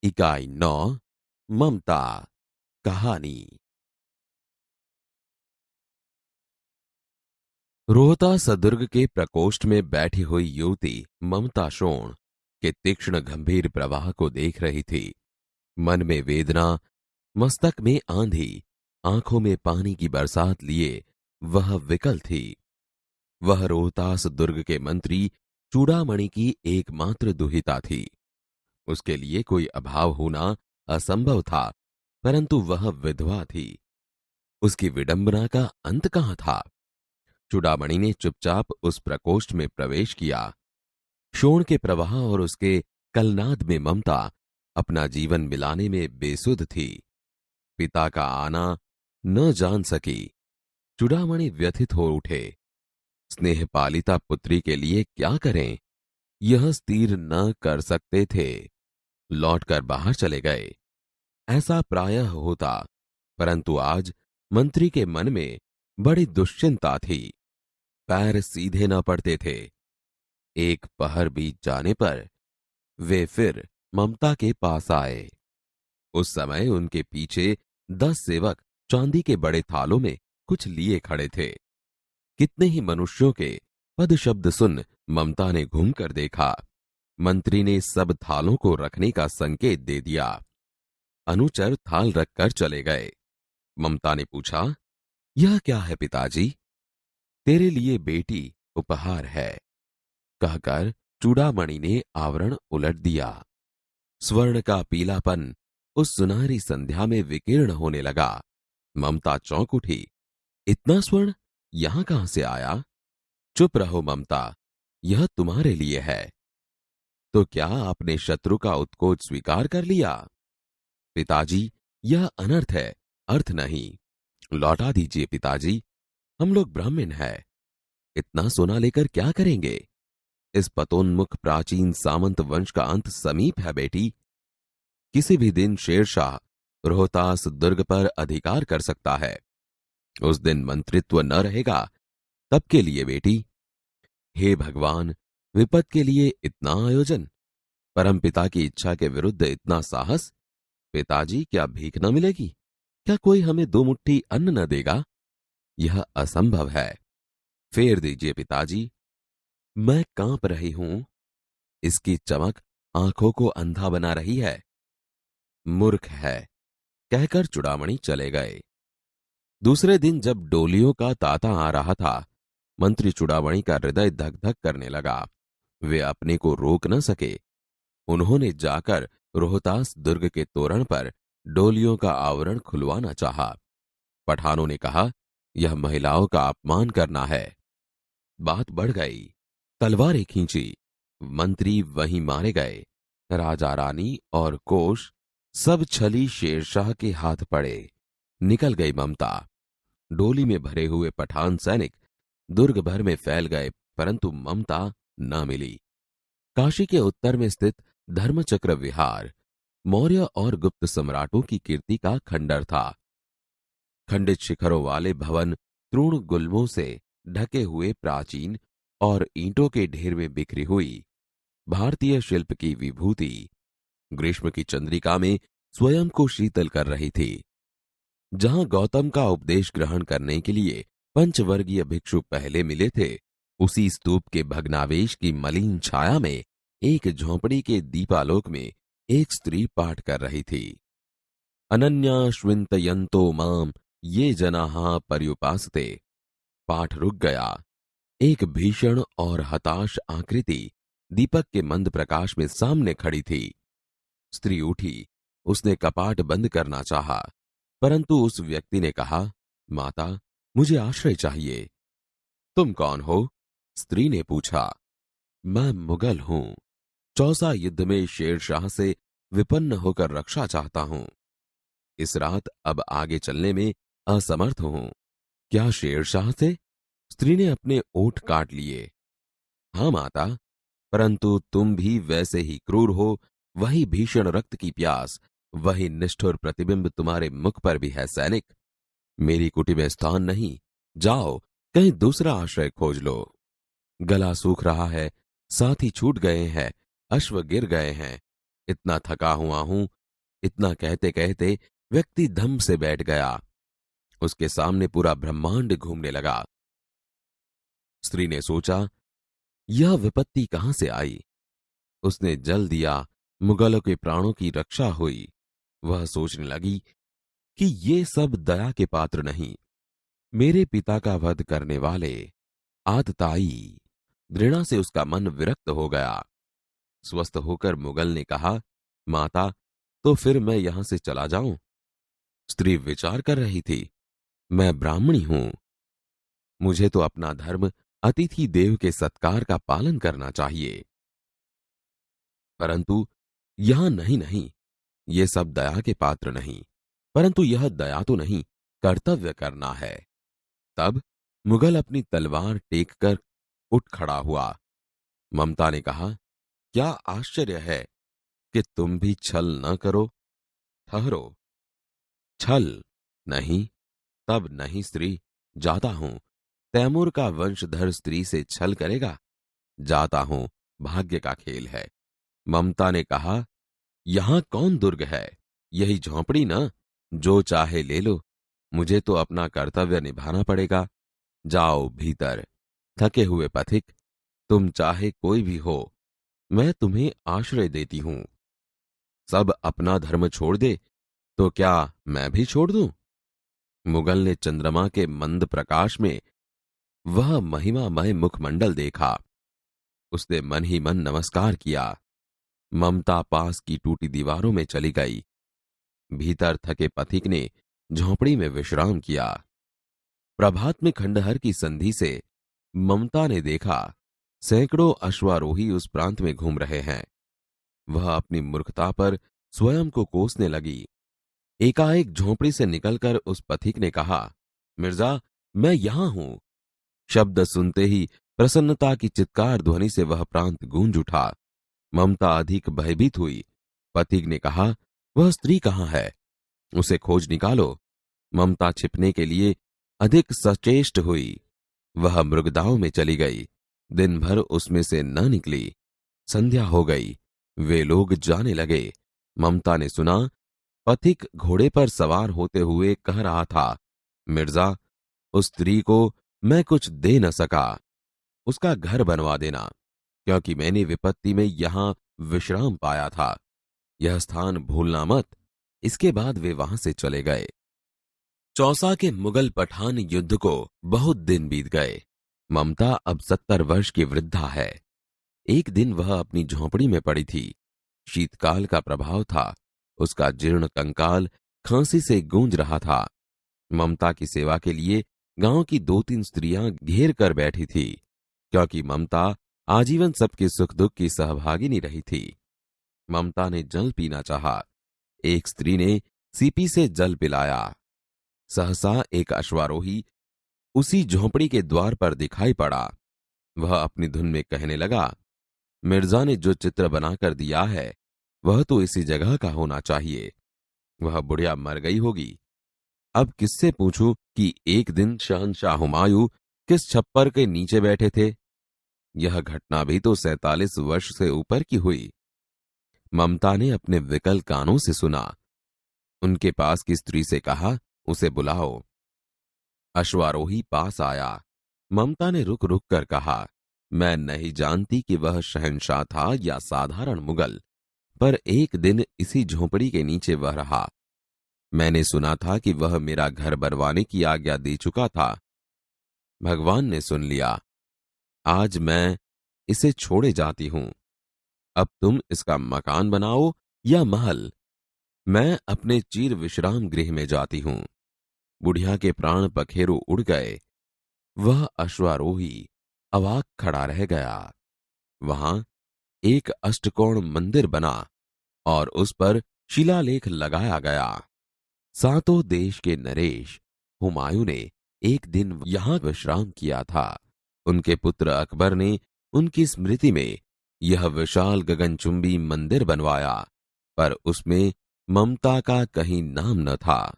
इकाई 9 ममता कहानी। रोहतास दुर्ग के प्रकोष्ठ में बैठी हुई युवती ममता शोण के तीक्ष्ण गंभीर प्रवाह को देख रही थी। मन में वेदना, मस्तक में आंधी, आंखों में पानी की बरसात लिए वह विकल थी। वह रोहतास दुर्ग के मंत्री चूड़ामणि की एकमात्र दुहिता थी। उसके लिए कोई अभाव होना असंभव था, परंतु वह विधवा थी। उसकी विडंबना का अंत कहां था? चूड़ामणि ने चुपचाप उस प्रकोष्ठ में प्रवेश किया। शोण के प्रवाह और उसके कलनाद में ममता अपना जीवन मिलाने में बेसुध थी। पिता का आना न जान सकी। चूड़ामणि व्यथित हो उठे। स्नेह पालिता पुत्री के लिए क्या करें, यह स्थिर न कर सकते थे। लौटकर बाहर चले गए। ऐसा प्रायः होता, परंतु आज मंत्री के मन में बड़ी दुश्चिंता थी। पैर सीधे न पड़ते थे। एक पहर बीत जाने पर वे फिर ममता के पास आए। उस समय उनके पीछे 10 सेवक चांदी के बड़े थालों में कुछ लिए खड़े थे। कितने ही मनुष्यों के पद शब्द सुन ममता ने घूमकर देखा। मंत्री ने सब थालों को रखने का संकेत दे दिया। अनुचर थाल रखकर चले गए। ममता ने पूछा, यह क्या है पिताजी? तेरे लिए बेटी उपहार है, कहकर चूड़ामणि ने आवरण उलट दिया। स्वर्ण का पीलापन उस सुनहरी संध्या में विकीर्ण होने लगा। ममता चौंक उठी। इतना स्वर्ण यहां कहां से आया? चुप रहो ममता, यह तुम्हारे लिए है। तो क्या आपने शत्रु का उत्कोच स्वीकार कर लिया? पिताजी, यह अनर्थ है, अर्थ नहीं। लौटा दीजिए पिताजी, हम लोग ब्राह्मण हैं। इतना सोना लेकर क्या करेंगे? इस पतोन्मुख प्राचीन सामंत वंश का अंत समीप है बेटी। किसी भी दिन शेरशाह रोहतास दुर्ग पर अधिकार कर सकता है। उस दिन मंत्रित्व न रहेगा, तब के लिए बेटी। हे भगवान, विपद के लिए इतना आयोजन, परमपिता की इच्छा के विरुद्ध इतना साहस। पिताजी, क्या भीख न मिलेगी? क्या कोई हमें 2 मुट्ठी अन्न न देगा? यह असंभव है। फेर दीजिए पिताजी। मैं कांप रही हूं। इसकी चमक आंखों को अंधा बना रही है। मूर्ख है, कहकर चूड़ामणि चले गए। दूसरे दिन जब डोलियों का तांता आ रहा था, मंत्री चूड़ामणि का हृदय धक धक करने लगा। वे अपने को रोक न सके। उन्होंने जाकर रोहतास दुर्ग के तोरण पर डोलियों का आवरण खुलवाना चाहा। पठानों ने कहा, यह महिलाओं का अपमान करना है। बात बढ़ गई। तलवारें खींची। मंत्री वहीं मारे गए। राजा रानी और कोष सब छली शेरशाह के हाथ पड़े। निकल गई ममता। डोली में भरे हुए पठान सैनिक दुर्ग भर में फैल गए, परंतु ममता न मिली। काशी के उत्तर में स्थित धर्मचक्र विहार मौर्य और गुप्त सम्राटों की कीर्ति का खंडर था। खंडित शिखरों वाले भवन तृण गुल्मों से ढके हुए प्राचीन और ईंटों के ढेर में बिखरी हुई भारतीय शिल्प की विभूति ग्रीष्म की चंद्रिका में स्वयं को शीतल कर रही थी। जहां गौतम का उपदेश ग्रहण करने के लिए पंचवर्गीय भिक्षु पहले मिले थे, उसी स्तूप के भग्नावेश की मलिन छाया में एक झोंपड़ी के दीपालोक में एक स्त्री पाठ कर रही थी। अनन्याश्विन्तयन्तो माम ये जनाः पर्युपासते। पाठ रुक गया। एक भीषण और हताश आकृति दीपक के मंद प्रकाश में सामने खड़ी थी। स्त्री उठी। उसने कपाट बंद करना चाहा, परंतु उस व्यक्ति ने कहा, माता, मुझे आश्रय चाहिए। तुम कौन हो? स्त्री ने पूछा। मैं मुगल हूं। चौसा युद्ध में शेरशाह से विपन्न होकर रक्षा चाहता हूं। इस रात अब आगे चलने में असमर्थ हूं। क्या शेरशाह से? स्त्री ने अपने ओठ काट लिए। हां माता, परंतु तुम भी वैसे ही क्रूर हो। वही भीषण रक्त की प्यास, वही निष्ठुर प्रतिबिंब तुम्हारे मुख पर भी है सैनिक। मेरी कुटी में स्थान नहीं। जाओ, कहीं दूसरा आश्रय खोज लो। गला सूख रहा है, साथी छूट गए हैं, अश्व गिर गए हैं। इतना थका हुआ हूं। इतना कहते कहते व्यक्ति धम से बैठ गया। उसके सामने पूरा ब्रह्मांड घूमने लगा। स्त्री ने सोचा, यह विपत्ति कहां से आई। उसने जल दिया, मुगलों के प्राणों की रक्षा हुई। वह सोचने लगी कि ये सब दया के पात्र नहीं, मेरे पिता का वध करने वाले आतताई। घृणा से उसका मन विरक्त हो गया। स्वस्थ होकर मुगल ने कहा, माता, तो फिर मैं यहां से चला जाऊं। स्त्री विचार कर रही थी, मैं ब्राह्मणी हूं, मुझे तो अपना धर्म अतिथि देव के सत्कार का पालन करना चाहिए। परंतु यहां नहीं नहीं, ये सब दया के पात्र नहीं, परंतु यह दया तो नहीं, कर्तव्य करना है। तब मुगल अपनी तलवार टेक कर उठ खड़ा हुआ। ममता ने कहा, क्या आश्चर्य है कि तुम भी छल न करो। ठहरो। छल नहीं, तब नहीं स्त्री, जाता हूं। तैमूर का वंशधर स्त्री से छल करेगा। जाता हूं, भाग्य का खेल है। ममता ने कहा, यहां कौन दुर्ग है, यही झोंपड़ी ना, जो चाहे ले लो, मुझे तो अपना कर्तव्य निभाना पड़ेगा। जाओ भीतर। थके हुए पथिक, तुम चाहे कोई भी हो, मैं तुम्हें आश्रय देती हूं। सब अपना धर्म छोड़ दे तो क्या मैं भी छोड़ दूं। मुगल ने चंद्रमा के मंद प्रकाश में वह महिमामय मुखमंडल देखा। उसने मन ही मन नमस्कार किया। ममता पास की टूटी दीवारों में चली गई। भीतर थके पथिक ने झोंपड़ी में विश्राम किया। प्रभात में खंडहर की संधि से ममता ने देखा, सैकड़ों अश्वारोही उस प्रांत में घूम रहे हैं। वह अपनी मूर्खता पर स्वयं को कोसने लगी। एकाएक झोंपड़ी से निकलकर उस पथिक ने कहा, मिर्जा, मैं यहां हूं। शब्द सुनते ही प्रसन्नता की चित्कार ध्वनि से वह प्रांत गूंज उठा। ममता अधिक भयभीत हुई। पथिक ने कहा, वह स्त्री कहां है, उसे खोज निकालो। ममता छिपने के लिए अधिक सचेष्ट हुई। वह मृगदाओं में चली गई। दिन भर उसमें से न निकली। संध्या हो गई। वे लोग जाने लगे। ममता ने सुना, पथिक घोड़े पर सवार होते हुए कह रहा था, मिर्जा, उस स्त्री को मैं कुछ दे न सका, उसका घर बनवा देना, क्योंकि मैंने विपत्ति में यहां विश्राम पाया था। यह स्थान भूलना मत। इसके बाद वे वहां से चले गए। चौसा के मुगल पठान युद्ध को बहुत दिन बीत गए। ममता अब 70 वर्ष की वृद्धा है। एक दिन वह अपनी झोंपड़ी में पड़ी थी। शीतकाल का प्रभाव था। उसका जीर्ण कंकाल खांसी से गूंज रहा था। ममता की सेवा के लिए गांव की 2-3 स्त्रियां घेर कर बैठी थी, क्योंकि ममता आजीवन सबके सुख दुख की सहभागिनी रही थी। ममता ने जल पीना चाहा। एक स्त्री ने सीपी से जल पिलाया। सहसा एक अश्वारोही उसी झोंपड़ी के द्वार पर दिखाई पड़ा। वह अपनी धुन में कहने लगा, मिर्जा ने जो चित्र बनाकर दिया है वह तो इसी जगह का होना चाहिए। वह बुढ़िया मर गई होगी। अब किससे पूछूं कि एक दिन शहंशाह हुमायूं किस छप्पर के नीचे बैठे थे। यह घटना भी तो 47 वर्ष से ऊपर की हुई। ममता ने अपने विकल कानों से सुना। उनके पास की स्त्री से कहा, उसे बुलाओ। अश्वारोही पास आया। ममता ने रुक रुक कर कहा, मैं नहीं जानती कि वह शहंशाह था या साधारण मुगल, पर एक दिन इसी झोंपड़ी के नीचे वह रहा। मैंने सुना था कि वह मेरा घर बनवाने की आज्ञा दे चुका था। भगवान ने सुन लिया। आज मैं इसे छोड़े जाती हूं। अब तुम इसका मकान बनाओ या महल। मैं अपने चीर विश्राम गृह में जाती हूं। बुढ़िया के प्राण पखेरु उड़ गए। वह अश्वारोही अवाक खड़ा रह गया। वहां एक अष्टकोण मंदिर बना और उस पर शिलालेख लगाया गया। 7 देश के नरेश हुमायूं ने एक दिन यहां विश्राम किया था। उनके पुत्र अकबर ने उनकी स्मृति में यह विशाल गगनचुंबी मंदिर बनवाया, पर उसमें ममता का कहीं नाम न था।